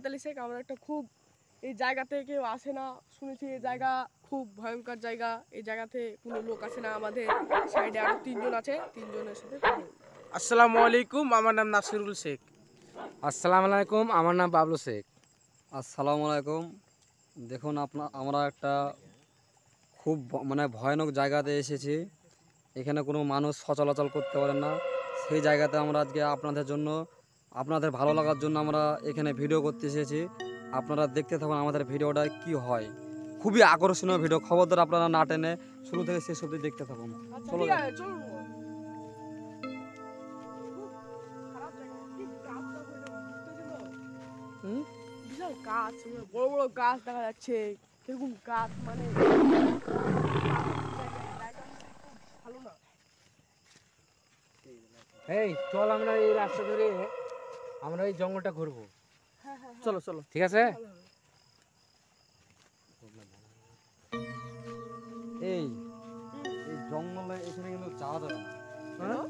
মোহাম্মদ আলী শেখ। আমরা একটা খুব এই জায়গাতে কেউ আসে না, শুনেছি এই জায়গা খুব ভয়ঙ্কর জায়গা। এই জায়গাতে কোনো লোক আসে না। আমাদের সাইডে আরো 3 জন আছে, 3 জনের সাথে আসসালামু আলাইকুম, আমার নাম নাসিরুল শেখ। আসসালামু আলাইকুম, আমার নাম বাবলু শেখ। আসসালামু আলাইকুম। দেখুন আমরা একটা খুব মানে ভয়ানক জায়গাতে এসেছি। এখানে কোনো মানুষ সচলাচল করতে পারে না। সেই জায়গাতে আমরা আজকে আপনাদের জন্য, আপনাদের ভালো লাগার জন্য আমরা এখানে ভিডিও করতে এসেছি। আপনারা দেখতে থাকুন আমাদের ভিডিওটা কি হয়। খুবই আকর্ষণীয় ভিডিও, খবরদার আপনারা না টেনে শুরু থেকে শেষ অবধি দেখতে থাকুন। চলো বিশাল গাছ, বড় বড় গাছ দেখা যাচ্ছে। কিরকম গাছ মানে ভালো না। এই চল আমরা এই রাস্তা ধরে আমরা এই জঙ্গলটা ঘুরবো। চলো চলো, ঠিক আছে? এই এই জঙ্গলে এখানে কিন্তু যাওয়া যাবে না। হ্যাঁ,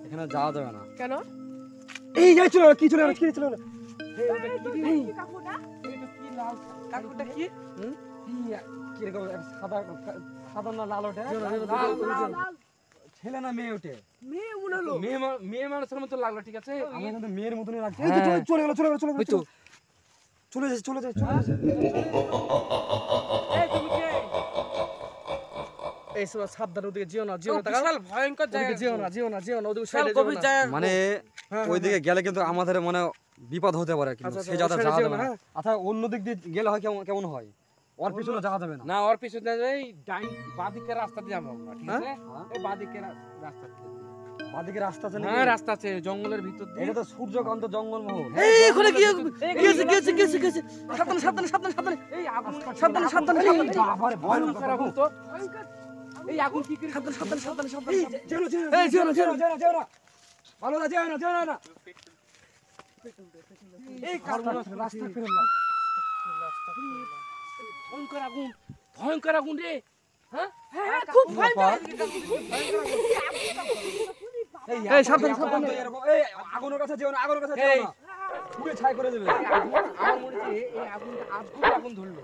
এখানে যাওয়া যাবে না। কেন? এই যাই চলো, কি চলে গেল, কি চলে গেল? কাকুটা কি? কিরকম সাদা সাদা না লাল ওঠে? ছেলে না মেয়ে ওঠে? মেয়ে মনে হলো। মেয়ে মানুষের মতো লাগলো, ঠিক আছে? আমার কিন্তু মেয়ের মতনই লাগছে। হ্যাঁ। এই তো চলে গেল, চলে গেল, চলে গেল, ওই তো। চলে যাচ্ছে, চলে যাচ্ছে, চলে যাচ্ছে। এই তুমি কে? এই সব সাবধান, ওদিকে যেও না, যেও না, বিশাল ভয়ঙ্কর জায়গা, যেও না, যেও না, যেও না, ওদিকে বিশাল সাইডে গভীর যেও না। জায়গা। মানে ওইদিকে গেলে কিন্তু আমাদের মানে বিপদ হতে পারে, কিন্তু আচ্ছা, সেই জায়গাটা ওই যাওয়া সাইডে যাবে যেও না। না, আচ্ছা অন্য দিক দিয়ে গেলে হয় কেমন কেমন হয়? ওর পিছনে যাওয়া যাবে না। না, ওর পিছনে এই ডাইন বাদিকের রাস্তা দিয়ে আমরা, ঠিক আছে? হ্যাঁ? এই বাদিকের রাস্তা দিয়ে। বাদিকে রাস্তা আছে হ্যাঁ, নাকি? রাস্তা আছে জঙ্গলের ভিতর দিয়ে। এটা তো সূর্যকান্ত জঙ্গলমহল। এই এখানে কি গেছে? সাবধানে, সাবধানে, সাবধানে, সাবধানে। এই আগুন, সাবধানে, সাবধানে, সাবধানে। বাবারে ভয়ঙ্কর আগুন তো। এই আগুন কি করে? সাবধানে, সাবধানে, সাবধানে, সাবধানে। এই যেও না, যেও না, যেও না। যেও না। ভালো না, যেও না, যেও না। এই রাস্তা ফেরো না। ভয়ঙ্কর আগুন, ভয়ঙ্কর আগুন রে। হ্যাঁ, হ্যাঁ, খুব ভয়ঙ্কর। এই সাবধানে, সাবধানে। এই আগুনের কাছে যেও না, আগুনের কাছে যেও না। পুরো ছাই করে দেবে। আমার মনে হচ্ছে এই আগুনটা আজকে আগুন ধরলো,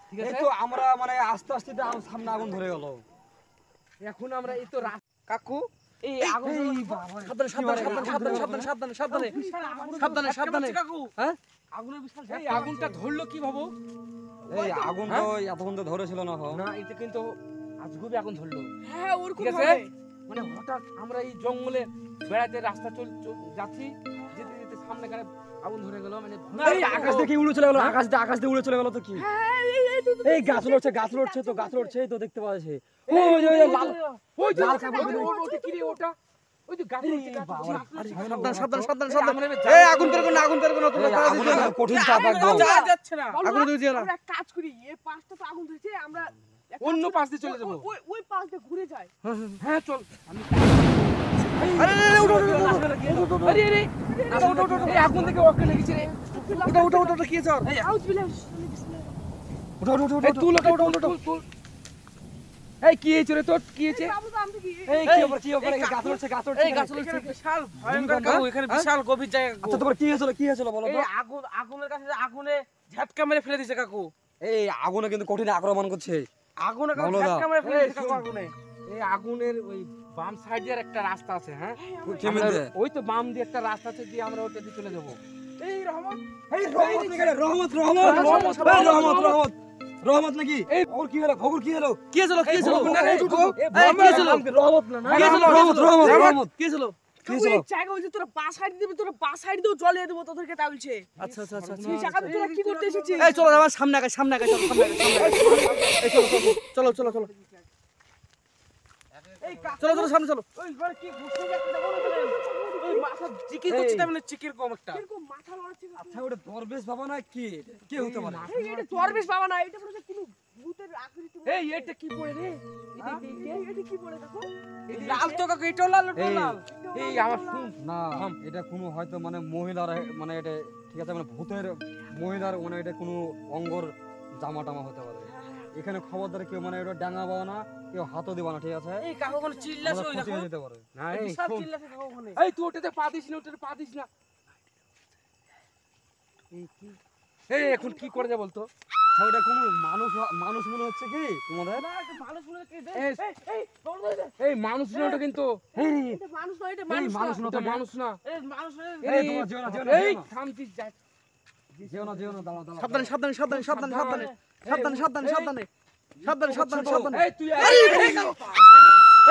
ঠিক এই আছে? তো আমরা মানে আস্তে আস্তে সামনে আগুন ধরে গেল। এখন আমরা এই তো কাকু এই আগুন, সাবধানে, সাবধানে, সাবধানে, সাবধানে, সাবধানে, সাবধানে, সাবধানে, সাবধানে। কাকু হ্যাঁ, আগুনের বিশাল এই আগুনটা ধরলো কি ভাবো? এই আগুন তো এতক্ষণ তো ধরেছিল না। না, এটা কিন্তু আজগুবি আগুন ধরলো, হ্যাঁ, ওরকম ঠিক আছে? হবে। মানে হঠাৎ আমরা এই জঙ্গলে বেড়াতে রাস্তা যাচ্ছি, যেতে যেতে সামনে গায়ে আগুন ধরে গেল। মানে এই আকাশ থেকে উড়ে চলে গেল, আকাশ দিয়ে উড়ে চলে গেল তো কি? হ্যাঁ, এই গাছ লড়ছে, গাছ লড়ছে তো, গাছ লড়ছে, এই তো দেখতে পাওয়া যাচ্ছে। ওই যে লাল, ওই যে লাল কাপড় পরে। ওটা কি রে ওটা? ওই যে গাছ উঠছে, গাছ উঠছে। সাবধান, সাবধান, সাবধান, সাবধান। এই আগুন বের করো না, আগুন বের করো না, তোমরা আগুন কঠিন চাপ একদম। যাওয়া যাচ্ছে না। আগুন দিয়ে যেও না। আমরা এক কাজ করি, এই পাশটা তো আগুন ধরেছে, আমরা এক কাজ অন্য করি, পাশ দিয়ে চলে যাবো। ওই পাশ দিয়ে ঘুরে যাই। হ্যাঁ, চল। আমি আরে উঠো, আরে আরে এই আগুন থেকে ওকে লেগেছে রে। ওটা কি স্যার? আউযুবিল্লাহ। উঠো, এই তুল ওটা, তুল। এই কি হয়েছে রে তোর? কি হয়েছে? বাবু তো আমি কি এই কি ব্যাপার, কি ব্যাপার? এই গাছ লড়ছে, গাছ লড়ছে। এই গাছ এখানে। লড়ছে। বিশাল ভয়ঙ্কর কাকু, এখানে বিশাল গভীর জায়গা কাকু। আচ্ছা তোমার কি হয়েছিল বলো তো? এই আগুনের কাছে আগুনে ঝাটকা মেরে ফেলে দিয়েছে কাকু। এই আগুনে কিন্তু কঠিন আক্রমণ করছে। আগুনে ভালো ঝাটকা দাও। মেরে ফেলে দিয়েছে কাকু শোন। আগুনে। এই আগুনের ওই বাম সাইডের একটা রাস্তা আছে, হ্যাঁ? কেমন আমরা দে? ওই তো বাম দিয়ে একটা রাস্তা আছে, দিয়ে আমরা ওটা দিয়ে চলে যাবো। এই রহমান, এই রহমত নাকি রে? রহমত, রহমত, রহমত নাকি? এই ওর কি হলো? ভগর কি হলো? কি হয়েছিল? কি হয়েছিল? ভগর না, এই দুটো। এই কি হয়েছিল? রহমত না, কি হয়েছিল? রহমত। কি হয়েছিল? কি হয়েছিল? এই জায়গা হচ্ছে তোরা বাস সাইড দিবি, তোরা বাস সাইড দিয়েও জ্বলিয়ে দেবো তোদেরকে, তা বলছে। আচ্ছা, আচ্ছা, আচ্ছা। এই জায়গাতে তোরা কি করতে এসেছিস? এই চলো আমার সামনে আগে, সামনে আগে, চলো সামনে আগে, সামনে আগে। এই চলো, চলো, চলো। এই কাকু, চলো, চলো, সামনে চলো। ওই ঘরে কি ঘুষতে যাচ্ছে দেখো না কেন? ওই মাথা চিকির করছে, তার মানে চিকির কম একটা। এরকম মাথা লড়াচ্ছে কাকু। আচ্ছা ওটা দরবেশ বাবা না কি? কে হতে পারে? এই এটা দরবেশ বাবা না, এটা মনে হচ্ছে কোনো ভূতের আকৃতি। এই এটা কি পড়ে রে? এটা কি বলে দেখো? এই লাল তো কাকু, এটাও লাল, ওটাও এই, লাল। এই আমার শুন। না এটা কোনো হয়তো মানে মহিলার মানে এটা ঠিক আছে, মানে ভূতের মহিলার মানে এটা কোনো অঙ্গর জামা টামা হতে পারে। এখানে খবরদার কেউ মানে এটা ডাঙা পাও না, কেউ হাতও দিবা না, ঠিক আছে? এই কাকু ওখানে চিল্লাছে, আমাদের ওই ক্ষতি দেখো। হয়ে যেতে পারে। না, এই বিশাল শোন। চিল্লাছে কাকু ওখানে। এই তুই ওটাতে পা দিস না, ওটাতে পা দিস না। এই এখন কি করে যায় বলতো? আচ্ছা, ওটা কোনো মানুষ মানুষ মনে হচ্ছে কি তোমাদের? মানুষ মনে হয় কি দে এই, এই মানুষ না ওটা কিন্তু। এই এটা মানুষ নয়, এটা এই মানুষ মানুষ না, ওটা মানুষ না। এই মানুষ এই তোমরা যেও না, যেও না, এই যেও না। থামতিস যা। যেও না, যেও না, দাঁড়াও, দাঁড়াও। সাবধানে সাবধানে সাবধানে সাবধানে সাবধানে সাবধানে সাবধানে সাবধানে সাবধানে সাবধানে সাবধানে এই তুই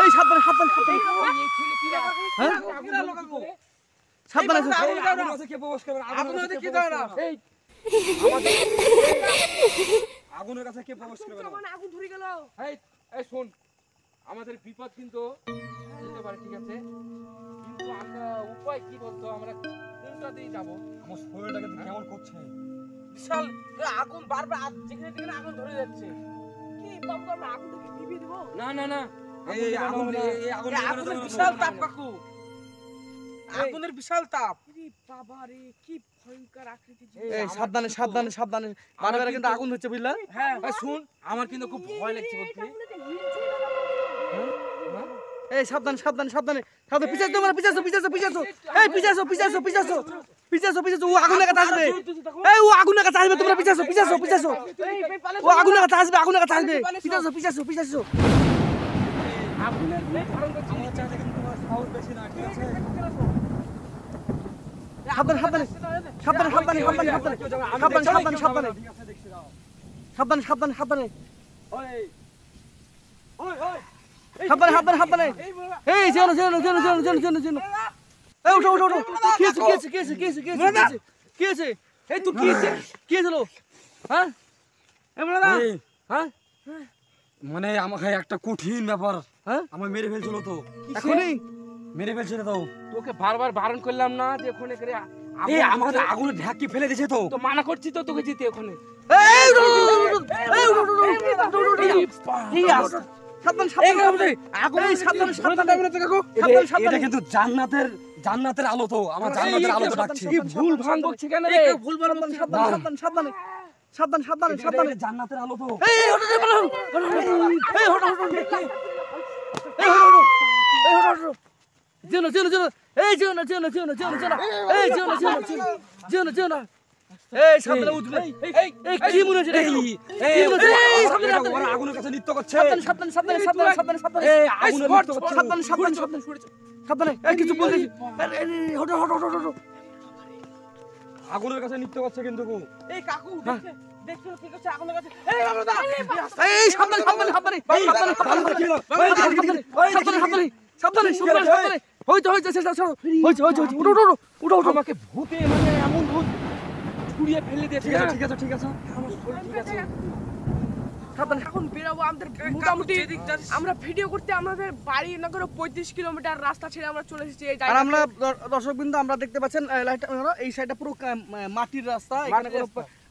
এই সাবধানে সাবধানে সাবধানে এই ছেলে কি রে? হ্যাঁ? সাবধানে এই আগুনের কাছে কে প্রবেশ করবে না, আগুনের কাছে কে প্রবেশ করবে না। এই আগুনের কাছে কে প্রবেশ করবে না। মানে আগুন ধরে গেল। এই এই শোন, আমাদের বিপদ কিন্তু হতে পারে, ঠিক আছে, কিন্তু আমরা উপায় কি বলতো, আমরা কোনটা দিয়ে যাব? আমার শরীরটা কিন্তু কেমন করছে। বিশাল আগুন বারবার যেখানে যেখানে আগুন ধরে যাচ্ছে। কি বাবু আমরা আগুনটাকে নিভিয়ে দেবো? না না না, এই আগুন, এই আগুন, এই আগুনের বিশাল তাপ কাকু, আগুনের বিশাল তাপ। আরে বাবা রে, কি ভয়ঙ্কর আকৃতি ছিল। এই এই আমার সাবধানে কিন্তু- সাবধানে সাবধানে বারবার কিন্তু আগুন হচ্ছে বুঝলা? হ্যাঁ এই শুন, আমার কিন্তু খুব ভয় লাগছে বলতে। এই সাবধানে সাবধানে সাবধানে সাবধানে পিছাছো তোমরা, পিছাছো পিছাছো পিছাছো, এই পিছাছো পিছাছো পিছাছো পিছাছো পিছাছো, ও আগুনের কাছে আসবে, এই ও আগুনের কাছে আসবে, তোমরা পিছাছো পিছাছো পিছাছো, ও আগুনের কাছে আসবে, আগুনের কাছে আসবে, পিছাছো পিছাছো পিছাছো। আগুনের কারণ করছি। আমার চাইতে কিন্তু তোমার সাহস বেশি না, ঠিক আছে? সাবধানে সাবধানে সাবধানে সাবধানে সাবধানে সাবধানে সাবধানে সাবধানে সাবধানে ঠিক আছে, দেখছি দাও। সাবধানে সাবধানে সাবধানে ওই সাবধানে সাবধানে সাবধানে, এই যেন যেন যেন যেন যেন যেন যেন, এই ওঠো ওঠো ওঠো, কি আছে কি আছে কি আছে কি আছে কি আছে কি আছে, এই তুই কি হয়েছে? কি হলো? হ্যাঁ এই, হ্যাঁ মানে আমাকে একটা কঠিন ব্যাপার, হ্যাঁ আমার মেরে ফেলছিল তো, এখনই মেরে ফেলছিল তো। তোকে বারবার বারণ করলাম না যে ওখানে করে এই আমাকে আগুনে ঢাকি ফেলে দিয়েছে তো। তো মানা করছি তো তোকে যেতে ওখানে। এই উঠো উঠো, এই উঠো উঠো উঠো, সাবধানে সাবধানে এই সাবধানে সাবধানে এটা সাবধানে কিন্তু জান্নাতের আলো তো, আমার জান্নাতের আলো তো ডাকছে। কি ভুল ভাঙ বকছে কেন রে? ভুল বলবেন, সাবধানে সাবধানে সাবধানে সাবধানে সাবধানে সাবধানে, এটা জান্নাতের আলো তো। এই হটো রে বলো, এই হটো হটো, এই হটো হটো, এই হটো হটো, যেন যেন যেন, এই যেন যেন যেন যেন যেন, এই যেন যেন যেন যেন, এই সাবধানে উঠবে, এই কি মনে হচ্ছে রে? এই এই সাবধানে ওরা সাবধানে আগুনের কাছে নৃত্য করছে। সাবধানে সাবধানে সাবধানে সাবধানে সাবধানে সাবধানে, এই আগুনের নৃত্য করছে। সাবধানে সাবধানে সাবধানে সাবধানে, এই কিছু বলছিস, হটো হটো হটো হটো, আগুনের কাছে নৃত্য করছে কিন্তু। এই কাকু দেখছে দেখছো কি করছে আগুনের কাছে। এই বাবুদা এই সাবধানে সাবধানে সাবধানে সাবধানে সাবধানে সাবধানে সাবধানে সাবধানে সাবধানে, হইছে হইছে শেষ হইছে হইছে হইছে, উঠো উঠো উঠো উঠো, আমাকে ভূতে মানে এমন ভূত ছুড়িয়ে ফেলে দিয়েছে। ঠিক আছে ঠিক আছে ঠিক আছে। আমার শরীর ঠিক আছে। সাবধানে। এখন বেরাবো আমাদের মোটামুটি, আমরা ভিডিও করতে আমাদের বাড়ি না করে 35 কিলোমিটার রাস্তা ছেড়ে আমরা চলে এসেছি এই জায়গায়। আর আমরা দর্শকবৃন্দ আমরা দেখতে পাচ্ছেন এই সাইডটা পুরো মাটির রাস্তা, এখানে কোনো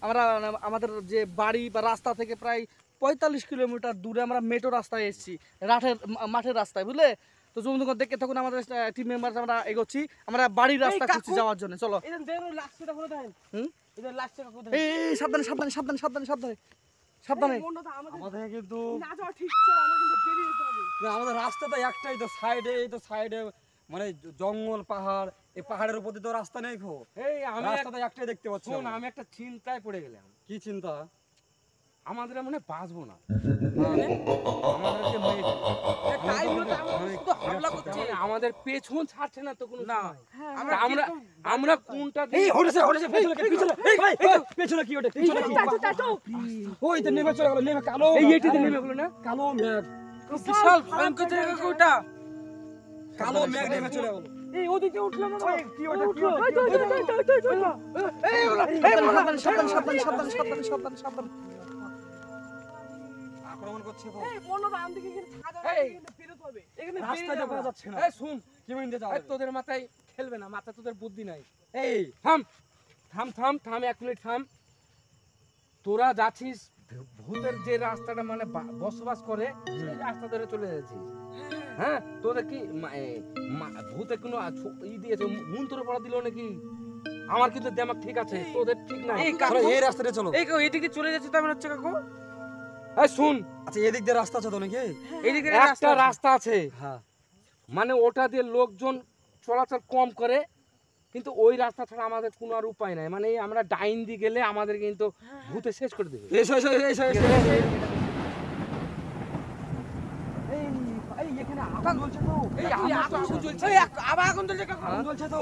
আমরা আমাদের যে বাড়ি বা রাস্তা থেকে প্রায় 45 কিলোমিটার দূরে আমরা মেট্রো রাস্তায় এসেছি, মাঠের রাস্তায়, বুঝলে? তো যখন দেখতে থাকুন আমাদের টিম মেম্বার, আমরা এগোচ্ছি, আমরা বাড়ির রাস্তা খুঁজছি যাওয়ার জন্য, চলো। এদের দেরো লাস্টটা বলে দেন। হুম? এদের লাস্টটা কাকু দেন। এই সাবধানে সাবধানে সাবধানে সাবধানে সাবধানে সাবধানে, আমাদের কিন্তু না যাওয়া ঠিক, চলো আমরা কিন্তু বেরিয়ে যেতে হবে। না, আমাদের রাস্তা তো একটাই তো, সাইডে এই তো সাইডে মানে জঙ্গল পাহাড়, এই পাহাড়ের উপর দিয়ে তো রাস্তা নেই খো। এই আমি রাস্তা তো একটাই দেখতে পাচ্ছি। শোন, আমি একটা চিন্তায় পড়ে গেলাম। কি চিন্তা? আমাদের মনে বাঁচবো না, আমাদেরকে মেরে দিবে। তাই বলে তো আমরা শুধু হামলা করছি। মানে আমাদের পেছন ছাড়ছে না তো কোনো না। সময়। আমরা তা আমরা আমরা কোনটা এই দিয়ে- হটেছে হটেছে, পেছনে পেছনে, এই পেছনে কি ওটা, পেছনে কি? ওই তো নেমে চলে গেল, নেমে কালো এই মেঘ, এটিতে নেমে গেলো না? কালো মেঘ, বিশাল ভয়ঙ্কর জায়গা কাকু ওটা। কালো মেঘ নেমে চলে গেল। এই ওদিকে উঠলো না। কি ওটা, কি ওটা? সাবধানে সাবধানে সাবধানে সাবধানে সাবধানে সাবধানে সাবধানে, আক্রমণ করছে তো। এই বলবা আমাদেরকে এখানে থাকা যাবে না, এই, এখানে বেরোতে হবে। এখানে রাস্তা বেরিয়ে দেখা যাবো। যাচ্ছে না। এই শুন, কি মিনিটে যাবে? এই তোদের মাথায় খেলবে না, মাথা তোদের বুদ্ধি নাই। এই থাম থাম থাম থাম, 1 মিনিট থাম। তোরা যাচ্ছিস ভূতের যে রাস্তাটা মানে বসবাস করে সেই রাস্তা ধরে চলে যাচ্ছিস। হ্যাঁ, তোদের কি ভূতে কোনো দিয়েছে, মন্ত্র পড়া দিল নাকি? আমার কিন্তু দেমাগ ঠিক আছে, তোদের ঠিক নাই। এই চলো কাকু এই রাস্তাতে চলো। এই কাকু এদিকে চলে যাচ্ছে তার মানে হচ্ছে কাকু। এই শুন, আচ্ছা এদিক দিয়ে রাস্তা আছে তো নাকি? এইদিকে একটা রাস্তা আছে, হ্যাঁ। মানে ওটা দিয়ে লোকজন চলাচল কম করে, কিন্তু ওই রাস্তা ছাড়া আমাদের কোনো আর উপায় নাই, মানে আমরা ডাইন দিয়ে গেলে আমাদের কিন্তু ভূতে শেষ করে দেবে। এসো এসো এসো এসো এখানে আগুন জ্বলছে তো, এই আগুন জ্বলছে, আবার আগুন জ্বলছে কাকু। আগুন জ্বলছে তো,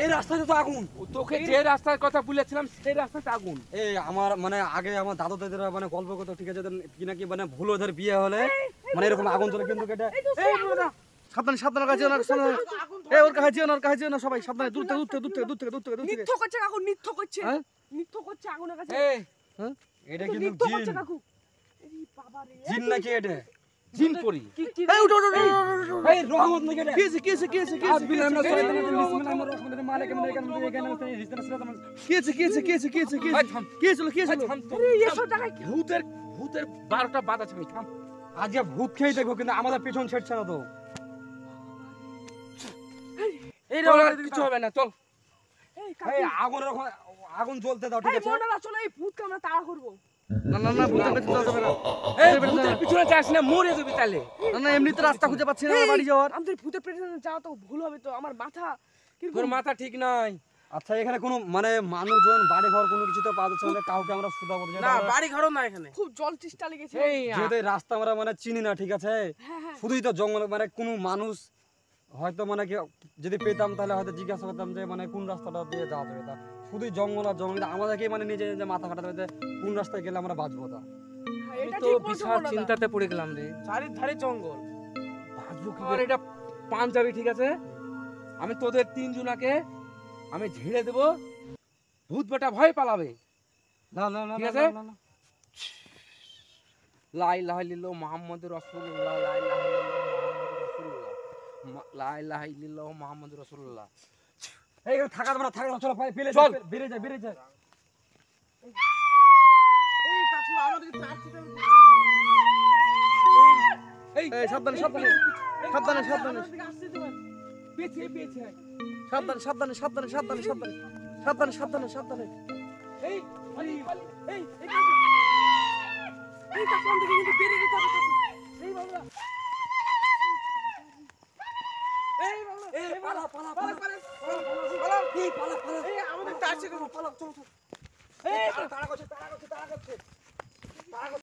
এই রাস্তাতে তো আগুন। তোকে যে রাস্তার কথা বলেছিলাম সেই রাস্তাতে আগুন। এই আমার মানে আগে আমার দাদু দাদিরা মানে গল্প করতো, ঠিক আছে, কি নাকি মানে ভুল ওদের বিয়ে হলে মানে এরকম আগুন জ্বলে, কিন্তু এটা এই বাবা, সাবধানে সাবধানে কাছে না, সাবধানে। এই ওর কাছে যেও না, ওর কাছে যেও না, সবাই সাবধানে, দূর থেকে দূর থেকে দূর থেকে দূর থেকে দূর থেকে দূর থেকে। নিত্য করছে কাকু, নিত্য করছে, হ্যাঁ? নিত্য করছে আগুনের কাছে। এই হ্যাঁ? এটা নিত্য কিন্তু জিন, করছে কাকু। এই বাবা রে, জিন নাকি এটা? জিন পরি। কি কি এই উঠো উঠো উঠো, উঠো, উঠো, উঠো। এই রহমত নাকি এটা? কি হয়েছে, কি হয়েছে, কি হয়েছে, কি হয়েছে, কি হয়েছে, কি হয়েছে, কি হয়েছে, কি হয়েছে, কি হয়েছে, কি ভাই হয়েছে? থাম, কি হয়েছিল, কি হয়েছিল? থাম তো। আরে এসব জায়গায় কি? ভূতের 12টা বাদ আছে ভাই, থাম। আজকে ভূত খেয়ে দেখবো, কিন্তু আমাদের পেছন ছেড়ছে না তো। এই রে, আর কিছু হবে না, চল। এই কাকু, এই আগুন জ্বলতে দাও, ঠিক এই আছে? মন্ডলা চলো, এই ভূতকে আমরা তাড়া করবো। না না না, ভূতের পেছনে যাওয়া যাবে না। এই ভূতের পিছনে যাস না, মরে যাবি তাহলে। না না, এমনিতে রাস্তা খুঁজে পাচ্ছি না আমার বাড়ি যাওয়ার। আমাদের ভূতের পেছনে যাওয়া তো ভুল হবে তো, আমার মাথা কিরকম। তোর মাথা ঠিক নাই। আচ্ছা, এখানে কোনো মানে মানুষজন বাড়ি ঘর কোনো কিছু তো পাওয়া যাচ্ছে না, কাউকে আমরা শুধাবো না, বাড়ি ঘরও না এখানে। খুব জল চেষ্টা লেগেছে। এই যেহেতু এই রাস্তা আমরা মানে চিনি না, ঠিক আছে, হ্যাঁ হ্যাঁ, শুধুই তো জঙ্গল, মানে কোনো মানুষ হয়তো মানে কি যদি পেতাম তাহলে হয়তো জিজ্ঞাসা করতাম যে মানে কোন রাস্তাটা দিয়ে যাওয়া যাবে, তা শুধুই জঙ্গল আর জঙ্গল, আমাদেরকে মানে নিজে নিজে মাথা কাটাতে হবে যে কোন রাস্তায় গেলে আমরা বাঁচবো। তা হ্যাঁ, আমি এটা তো ঠিক বলছো বিশাল মন্ডলা। চিন্তাতে পড়ে গেলাম রে। চারিধারে জঙ্গল। বাঁচবো কি করে? এটা পাঞ্জাবি, ঠিক আছে, আমি তোদের 3 জনাকে আমি ঝেড়ে দেব, ভূত বেটা ভয় পালাবে। না না না ঠিক আছে? লা ইলাহা ইল্লাল্লাহ মুহাম্মাদুর রাসূলুল্লাহ, লা ইলাহা ইল্লাল্লাহ মুহাম্মাদুর রাসূলুল্লাহ, লা ইলাহা ইল্লাল্লাহ মুহাম্মাদুর রাসূলুল্লাহ। এই থাকা যাবে না, থাকা চলো পেলে চল। বেড়ে যায় বেড়ে যায়। এই কাকু আমাদের চারটি এই এই সাবধানে সাবধানে সাবধানে সাবধানে আসতে দেবেন। পেছে পেছে। সাবধানে সাবধানে সাবধানে সাবধানে সাবধানে সাবধানে সাবধানে সাবধানে। এই এই কাকু, এই কাকু আমাদের কিন্তু বেরিয়ে যেতে হবে কাকু। এই বাবা, এই বাবা, এই পালা পালা পালা পালা পালা, এই পালা পালা, এই আমাদের চারটি কাকু পালা, চলো চলো। এই তাড়া করছে তাড়া করছে তাড়া করছে।